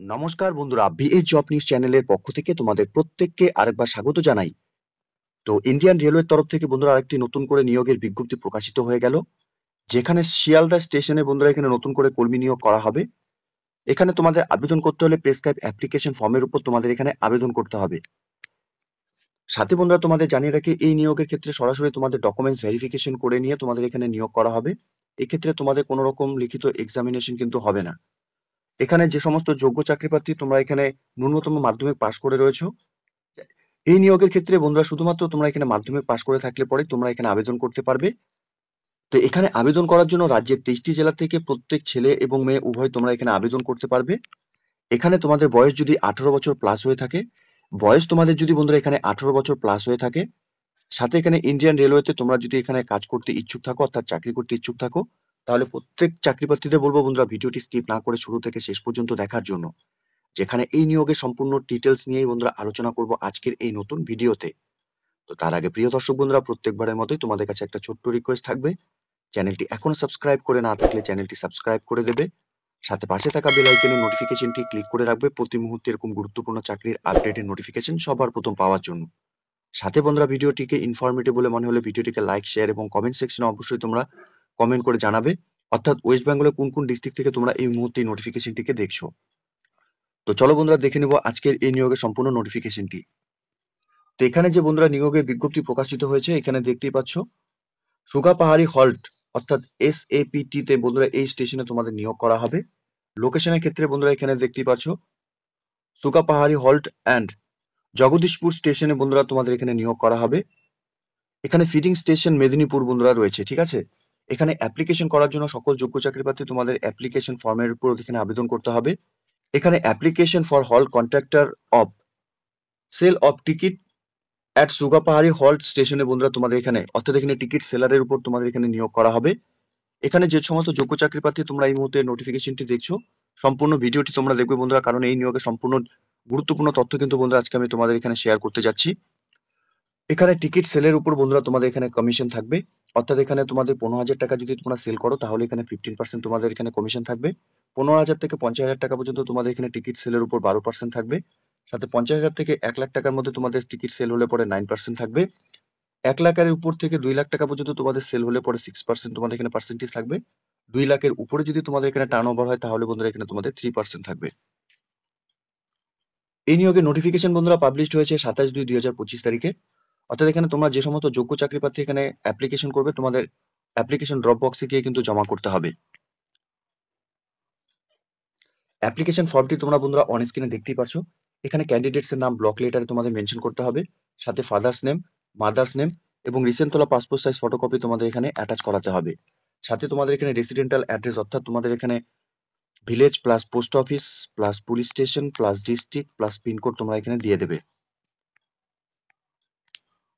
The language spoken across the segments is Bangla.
নমস্কার বন্ধুরা, বিএস জব নিউজ চ্যানেলের পক্ষ থেকে তোমাদের প্রত্যেককে আরেকবার স্বাগত জানাই। তো ইন্ডিয়ান রেলওয়ের তরফ থেকে বন্ধুরা আরেকটি নতুন করে নিয়োগের বিজ্ঞপ্তি প্রকাশিত হয়ে গেল, যেখানে শিয়ালদা স্টেশনে বন্ধুরা এখানে নতুন করে কর্মী নিয়োগ করা হবে। এখানে তোমাদের আবেদন করতে হলে প্রেসক্রাইব অ্যাপ্লিকেশন ফর্মের উপর তোমাদের এখানে আবেদন করতে হবে। সাথে বন্ধুরা তোমাদের জানিয়ে রাখি, এই নিয়োগের ক্ষেত্রে সরাসরি তোমাদের ডকুমেন্টস ভেরিফিকেশন করে নিয়ে তোমাদের এখানে নিয়োগ করা হবে। এক্ষেত্রে তোমাদের কোনো রকম লিখিত এক্সামিনেশন কিন্তু হবে না। এখানে যে সমস্ত যোগ্য চাকরিপ্রার্থী তোমরা এখানে ন্যূনতম মাধ্যমিক পাশ করে রয়েছো, এই নিয়োগের ক্ষেত্রে বন্ধুরা শুধুমাত্র তোমরা এখানে মাধ্যমিক পাশ করে থাকলে পরে তোমরা এখানে আবেদন করতে পারবে। তো এখানে আবেদন করার জন্য রাজ্যের 23টি জেলা থেকে প্রত্যেক ছেলে এবং মেয়ে উভয় তোমরা এখানে আবেদন করতে পারবে। এখানে তোমাদের বয়স যদি 18 বছর প্লাস হয়ে থাকে, বয়স তোমাদের যদি বন্ধুরা এখানে 18 বছর প্লাস হয়ে থাকে, সাথে এখানে ইন্ডিয়ান রেলওয়েতে তোমরা যদি এখানে কাজ করতে ইচ্ছুক থাকো অর্থাৎ চাকরি করতে ইচ্ছুক থাকো, তাহলে প্রত্যেক চাকরি প্রার্থীদের বলবো বন্ধুরা ভিডিওটি স্কিপ না করে শুরু থেকে শেষ পর্যন্ত দেখার জন্য, যেখানে এই নিয়োগের সম্পূর্ণ ডিটেলস নিয়েই বন্ধুরা আলোচনা করব আজকের এই নতুন ভিডিওতে। তো তার আগে প্রিয় দর্শক বন্ধুরা, প্রত্যেকবারের মতোই তোমাদের কাছে একটা ছোট্ট রিকোয়েস্ট থাকবে, চ্যানেলটি এখনো সাবস্ক্রাইব করে না থাকলে চ্যানেলটি সাবস্ক্রাইব করে দেবে, সাথে পাশে থাকা বেল আইকনের নোটিফিকেশনটি ক্লিক করে রাখবে প্রতি মুহূর্তে এরকম গুরুত্বপূর্ণ চাকরির আপডেটের নোটিফিকেশন সবার প্রথম পাওয়ার জন্য। সাথে বন্ধুরা ভিডিওটিকে ইনফরমেটিভ বলে মনে হলে ভিডিওটিকে লাইক, শেয়ার এবং কমেন্ট সেকশনে অবশ্যই তোমরা কমেন্ট করে জানাবে, অর্থাৎ ওয়েস্ট বেঙ্গলের কোন কোন ডিস্ট্রিক্ট থেকে তোমরা এই মুহূর্তে এই নোটিফিকেশনটিকে দেখছো। তো চলো বন্ধুরা দেখে নেব আজকের এই নিয়োগের সম্পূর্ণ নোটিফিকেশনটি। তো এখানে যে বন্ধুরা নিয়োগের বিজ্ঞপ্তি প্রকাশিত হয়েছে, এখানে দেখতেই পাচ্ছ সুগা পাহাড়ি হল্ট অর্থাৎ SAPT তে বন্ধুরা এই স্টেশনে তোমাদের নিয়োগ করা হবে। লোকেশনের ক্ষেত্রে বন্ধুরা এখানে দেখতেই পাচ্ছ সুগা পাহাড়ি হল্ট অ্যান্ড জগদীশপুর স্টেশনে বন্ধুরা তোমাদের এখানে নিয়োগ করা হবে। এখানে ফিডিং স্টেশন মেদিনীপুর বন্ধুরা রয়েছে, ঠিক আছে। এখানে অ্যাপ্লিকেশন করার জন্য সকল যোগ্য চাকরি প্রার্থী তোমাদের অ্যাপ্লিকেশন ফর্মের উপর এখানে আবেদন করতে হবে। এখানে অ্যাপ্লিকেশন ফর হল contractor of sale of ticket at Sugapahari halt স্টেশনে বন্ধুরা তোমাদের এখানে অর্থাৎ এখানে টিকিট সেলারের উপর তোমাদের এখানে নিয়োগ করা হবে। এখানে যে সমস্ত যোগ্য চাকরি প্রার্থী তোমরা এই মুহূর্তে নোটিফিকেশনটি দেখছো, সম্পূর্ণ ভিডিওটি তোমরা দেখবে বন্ধুরা, কারণ এই নিয়োগে সম্পূর্ণ গুরুত্বপূর্ণ তথ্য কিন্তু বন্ধুরা আজকে আমি তোমাদের এখানে শেয়ার করতে যাচ্ছি। এখানে টিকিট সেলের উপর বন্ধুরা তোমাদের এখানে কমিশন থাকবে, অর্থাৎ এখানে তোমাদের 15,000 টাকা যদি তোমরা সেল করো তাহলে এখানে 15% তোমাদের এখানে কমিশন থাকবে। 15,000 থেকে 50,000 টাকা পর্যন্ত তোমাদের এখানে টিকিট সেলের উপর 12% থাকবে। সাথে 50,000 থেকে 1,00,000 টাকার মধ্যে তোমাদের টিকিট সেল হলে পরে 9% থাকবে। 1,00,000 এর উপর থেকে 2,00,000 টাকা পর্যন্ত তোমাদের সেল হলে পরে 6% তোমাদের এখানে পার্সেন্টেজ থাকবে। 2,00,000 এর উপরে যদি তোমাদের এখানে টার্ন ওভার হয় তাহলে বন্ধুরা এখানে তোমাদের 3% থাকবে। এই নিয়োগের নোটিফিকেশন বন্ধুরা পাবলিশড হয়েছে 27/2/2025 তারিখে। অর্থাৎ এখানে তোমরা যে সমস্ত যোগ্য চাকরি প্রার্থী এখানে অ্যাপ্লিকেশন করবে, তোমাদের অ্যাপ্লিকেশন ড্রপ বক্সে গিয়ে কিন্তু জমা করতে হবে। অ্যাপ্লিকেশন ফর্মটি তোমরা বন্ধুরা অন স্ক্রিনে দেখতেই পাচ্ছ। এখানে ক্যান্ডিডেটস এর নাম ব্লক লেটারে তোমাদের মেনশন করতে হবে, সাথে ফাদার্স নেম, মাদার্স নেম এবং রিসেন্ট তোলা পাসপোর্ট সাইজ ফটোকপি তোমাদের এখানে অ্যাটাচ করাতে হবে। সাথে তোমাদের এখানে রেসিডেন্টাল অ্যাড্রেস অর্থাৎ তোমাদের এখানে village plus post office plus police station plus district plus pin code তোমরা এখানে দিয়ে দেবে।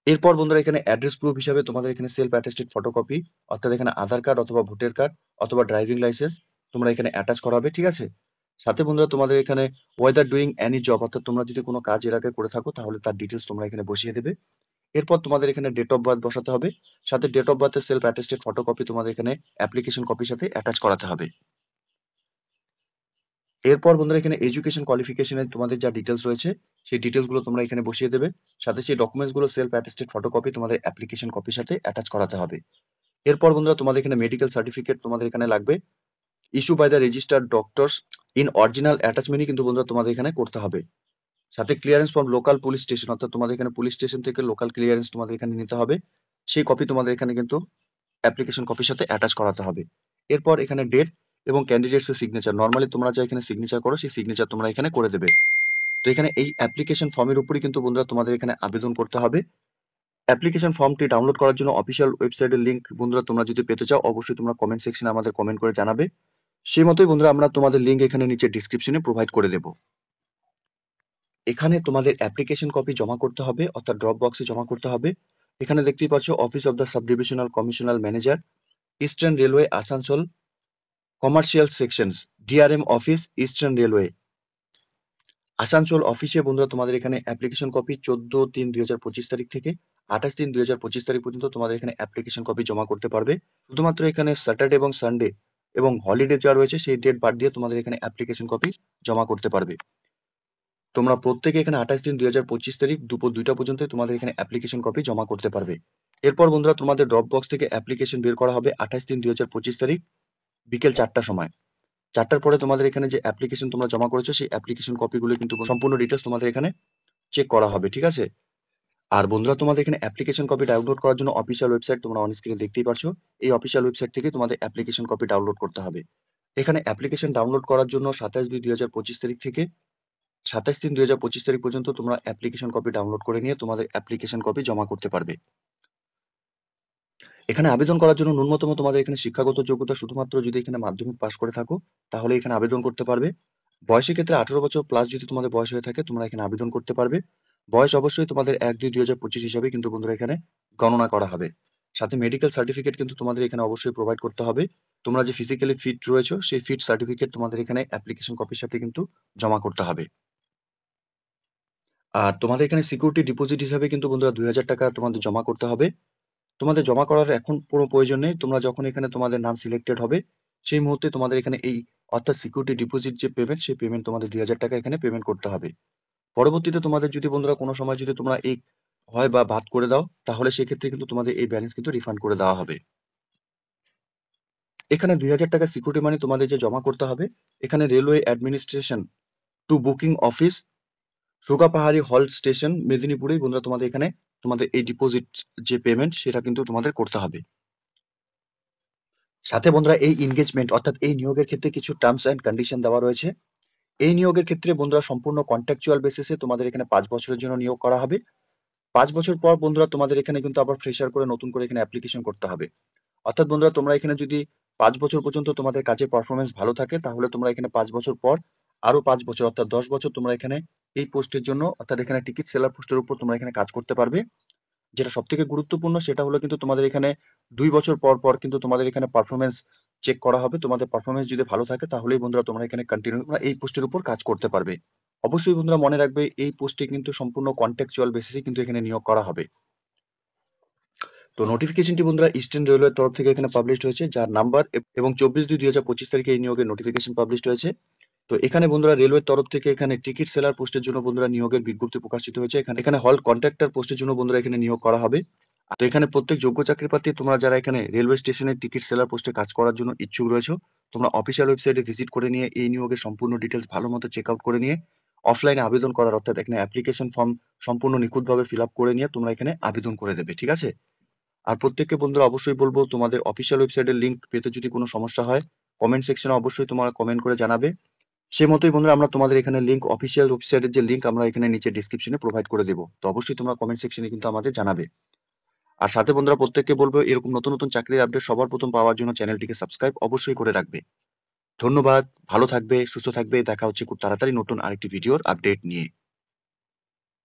এরপর বন্ধুরা এখানে অ্যাড্রেস প্রুফ হিসাবে তোমাদের এখানে সেলফ অ্যাটেস্টেড ফটোকপি অর্থাৎ এখানে আধার কার্ড অথবা ভোটার কার্ড অথবা ড্রাইভিং লাইসেন্স তোমরা এখানে অ্যাটাচ করাবে, ঠিক আছে। সাথে বন্ধুরা তোমাদের এখানে ওয়েদার ডুইং এনি জব অর্থাৎ তোমরা যদি কোনো কাজ এর আগে করে থাকো তাহলে তার ডিটেলস তোমরা এখানে বসিয়ে দেবে। এরপর তোমাদের এখানে ডেট অফ বার্থ বসাতে হবে, সাথে ডেট অফ বার্থের সেলফ অ্যাটেস্টেড ফটোকপি তোমাদের এখানে অ্যাপ্লিকেশন কপির সাথে অ্যাটাচ করাতে হবে। এরপর বন্ধুরা এখানে এডুকেশন কোয়ালিফিকেশনের তোমাদের যা ডিটেলস রয়েছে সেই ডিটেলস গুলো তোমরা এখানে বসিয়ে দেবে, সাথে সেই ডকুমেন্টস গুলো সেলফ অ্যাটেস্টেড ফটোকপি তোমাদের অ্যাপ্লিকেশন কপির সাথে অ্যাটাচ করাতে হবে। এরপর বন্ধুরা তোমাদের এখানে মেডিকেল সার্টিফিকেট তোমাদের এখানে লাগবে, issue by the registered doctors in original অ্যাটাচমেন্টই কিন্তু বন্ধুরা তোমাদের এখানে করতে হবে। সাথে clearance from local police station অর্থাৎ তোমাদের এখানে পুলিশ স্টেশন থেকে লোকাল ক্লিয়ারেন্স তোমাদের এখানে নিতে হবে, সেই কপি তোমাদের এখানে কিন্তু অ্যাপ্লিকেশন কপির সাথে অ্যাটাচ করাতে হবে। এরপর এখানে ডেট এবং ক্যান্ডিডেটস এর সিগনেচার, নর্মালি তোমরা যা এখানে সিগনেচার করো সেই সিগনেচার তোমরা এখানে করে দেবে। তো এখানে এই অ্যাপ্লিকেশন ফর্মের উপরই কিন্তু বন্ধুরা তোমাদের এখানে আবেদন করতে হবে। অ্যাপ্লিকেশন ফর্মটি ডাউনলোড করার জন্য অফিসিয়াল ওয়েবসাইটের লিংক বন্ধুরা তোমরা যদি পেতে চাও অবশ্যই তোমরা কমেন্ট সেকশনে আমাদের কমেন্ট করে জানাবে, সেই মতোই বন্ধুরা আমরা তোমাদের লিংক এখানে নিচে ডিসক্রিপশনে প্রোভাইড করে দেব। এখানে তোমাদের অ্যাপ্লিকেশন কপি জমা করতে হবে অর্থাৎ ড্রপ বক্সে জমা করতে হবে। এখানে দেখতেই পাচ্ছ office of the sub divisional commercial manager eastern railway Asansol commercial sections DRM office eastern railway Asansol অফিসে বন্ধুরা তোমাদের এখানে অ্যাপ্লিকেশন কপি 14/3/2025 তারিখ থেকে 28/3/2025 তারিখ পর্যন্ত তোমাদের এখানে অ্যাপ্লিকেশন কপি জমা করতে পারবে। শুধুমাত্র এখানে স্যাটারডে এবং সানডে এবং হলিডে যা রয়েছে সেই ডেট বাদ দিয়ে তোমাদের এখানে অ্যাপ্লিকেশন কপি জমা করতে পারবে। তোমরা প্রত্যেকে এখানে 28/3/2025 তারিখ দুপুর 2টা পর্যন্ত তোমাদের এখানে অ্যাপ্লিকেশন কপি জমা করতে পারবে। এরপর বন্ধুরা তোমাদের ড্রপ বক্স থেকে অ্যাপ্লিকেশন বের করা হবে 28/3/2025 তারিখ বিকেল 4টার সময়। 4টার পরে তোমাদের এখানে যে অ্যাপ্লিকেশন তোমরা জমা করেছো সেই অ্যাপ্লিকেশন কপিগুলো কিন্তু সম্পূর্ণ ডিটেলস তোমাদের এখানে চেক করা হবে, ঠিক আছে? আর বন্ধুরা তোমাদের এখানে অ্যাপ্লিকেশন কপি ডাউনলোড করার জন্য অফিসিয়াল ওয়েবসাইট তোমরা অন স্ক্রিনে দেখতেই পারছো। এই অফিসিয়াল ওয়েবসাইট থেকে তোমাদের অ্যাপ্লিকেশন কপি ডাউনলোড করতে হবে। এখানে অ্যাপ্লিকেশন ডাউনলোড করার জন্য 27/2/2025 তারিখ থেকে 27/3/2025 তারিখ পর্যন্ত তোমরা অ্যাপ্লিকেশন কপি ডাউনলোড করে নিয়ে তোমাদের অ্যাপ্লিকেশন কপি জমা করতে পারবে। এখানে আবেদন করার জন্য ন্যূনতম তোমাদের এখানে শিক্ষাগত যোগ্যতা শুধুমাত্র যদি এখানে মাধ্যমিক পাস করে থাকো তাহলে এখানে আবেদন করতে পারবে। বয়সের ক্ষেত্রে 18 বছর প্লাস যদি তোমাদের বয়স হয়ে থাকে তোমরা এখানে আবেদন করতে পারবে। বয়স অবশ্যই তোমাদের 1/2/2025 হিসাবে কিন্তু বন্ধুরা এখানে গণনা করা হবে। সাথে মেডিকেল সার্টিফিকেট কিন্তু তোমাদের এখানে অবশ্যই প্রোভাইড করতে হবে। তোমরা যে ফিজিক্যালি ফিট রয়েছো সেই ফিট সার্টিফিকেট তোমাদের এখানে অ্যাপ্লিকেশন কপির সাথে কিন্তু জমা করতে হবে। আর তোমাদের এখানে সিকিউরিটি ডিপোজিট হিসাবে কিন্তু বন্ধুরা 2000 টাকা তোমাদের জমা করতে হবে। তোমাদের জমা করার এখন কোনো প্রয়োজন নেই। তোমরা যখন এখানে তোমাদের নাম সিলেক্টেড হবে সেই মুহূর্তে তোমাদের এখানে এই অর্থাৎ সিকিউরিটি ডিপোজিট যে পেমেন্ট সেই পেমেন্ট তোমাদের 2000 টাকা এখানে পেমেন্ট করতে হবে। পরবর্তীতে তোমাদের যদি বন্ধুরা কোনো সময় যদি তোমরা এই হয় বা বাদ করে দাও তাহলে সেক্ষেত্রে কিন্তু তোমাদের এই ব্যালেন্স কিন্তু রিফান্ড করে দেওয়া হবে। এখানে 2000 টাকা সিকিউরিটি মানি তোমাদের যে জমা করতে হবে এখানে railway administration to booking office Sugapahari halt station মেদিনীপুরেই বন্ধুরা তোমাদের এখানে তোমাদের এই ডিপোজিট যে পেমেন্ট সেটা কিন্তু তোমাদের করতে হবে। সাথে বন্ধুরা এই এনগেজমেন্ট অর্থাৎ এই নিয়োগের ক্ষেত্রে কিছু টার্মস অ্যান্ড কন্ডিশন দেওয়া রয়েছে। এই নিয়োগের ক্ষেত্রে বন্ধুরা সম্পূর্ণ কন্ট্রাকচুয়াল বেসিসে তোমাদের এখানে 5 বছরের জন্য নিয়োগ করা হবে। 5 বছর পর বন্ধুরা তোমাদের এখানে কিন্তু আবার ফ্রেশার করে নতুন করে এখানে অ্যাপ্লিকেশন করতে হবে। অর্থাৎ বন্ধুরা তোমরা এখানে যদি 5 বছর পর্যন্ত তোমাদের কাজের পারফরমেন্স ভালো থাকে তাহলে তোমরা এখানে 5 বছর পর আরো 5 বছর অর্থাৎ 10 বছর তোমরা এখানে এই পোস্টের জন্য অর্থাৎ এখানে টিকিট সেলার পোস্টের উপর তোমরা এখানে কাজ করতে পারবে। যেটা সবথেকে গুরুত্বপূর্ণ সেটা হলো কিন্তু তোমাদের এখানে 2 বছর পর পর কিন্তু তোমাদের এখানে পারফরমেন্স চেক করা হবে। তোমাদের পারফরমেন্স যদি ভালো থাকে তাহলেই বন্ধুরা তোমরা এখানে কন্টিনিউ এই পোস্টের উপর কাজ করতে পারবে। অবশ্যই বন্ধুরা মনে রাখবে এই পোস্টে কিন্তু সম্পূর্ণ কন্ট্রাকচুয়াল বেসিসে কিন্তু এখানে নিয়োগ করা হবে। তো নোটিফিকেশনটি বন্ধুরা ইস্টার্ন রেলওয়ের তরফ থেকে এখানে পাবলিশড হয়েছে যার নাম্বার এবং 24/2/2025 তারিখে এই নিয়োগের নোটিফিকেশন পাবলিশড হয়েছে। তো এখানে বন্ধুরা রেলওয়ের তরফ থেকে এখানে টিকিট সেলার পোস্টের জন্য বন্ধুরা নিয়োগের বিজ্ঞপ্তি প্রকাশিত হয়েছে। এখানে হল কন্ট্রাক্টর পোস্টের জন্য বন্ধুরা এখানে নিয়োগ করা হবে। তো এখানে প্রত্যেক যোগ্য চাকরি প্রার্থী তোমরা যারা এখানে রেলওয়ে স্টেশনের টিকিট সেলার পোস্টে কাজ করার জন্য ইচ্ছুক রয়েছো তোমরা অফিসিয়াল ওয়েবসাইটে ভিজিট করে নিয়ে এই নিয়োগের সম্পূর্ণ ডিটেলস ভালো মতো চেক আউট করে নিয়ে অফলাইনে আবেদন করার অর্থাৎ এখানে অ্যাপ্লিকেশন ফর্ম সম্পূর্ণ নিখুঁতভাবে ফিল আপ করে নিয়ে তোমরা এখানে আবেদন করে দেবে, ঠিক আছে? আর প্রত্যেককে বন্ধুরা অবশ্যই বলবো তোমাদের অফিসিয়াল ওয়েবসাইটের লিঙ্ক পেতে যদি কোনো সমস্যা হয় কমেন্ট সেকশনে অবশ্যই তোমরা কমেন্ট করে জানাবে। সে মতোই বন্ধুরা আমরা তোমাদের এখানে লিঙ্ক অফিসিয়াল ওয়েবসাইটের যে লিঙ্ক আমরা এখানে নিচে ডেসক্রিপশনে প্রোভাইড করে দেবো। তো অবশ্যই তোমরা কমেন্ট সেকশনে কিন্তু আমাদের জানাবে। আর সাথে বন্ধুরা প্রত্যেককে বলবো এরকম নতুন নতুন চাকরির আপডেট সবার প্রথম পাওয়ার জন্য চ্যানেলটিকে সাবস্ক্রাইব অবশ্যই করে রাখবে। ধন্যবাদ, ভালো থাকবে, সুস্থ থাকবে। দেখা হচ্ছে খুব তাড়াতাড়ি নতুন আরেকটি ভিডিওর আপডেট নিয়ে।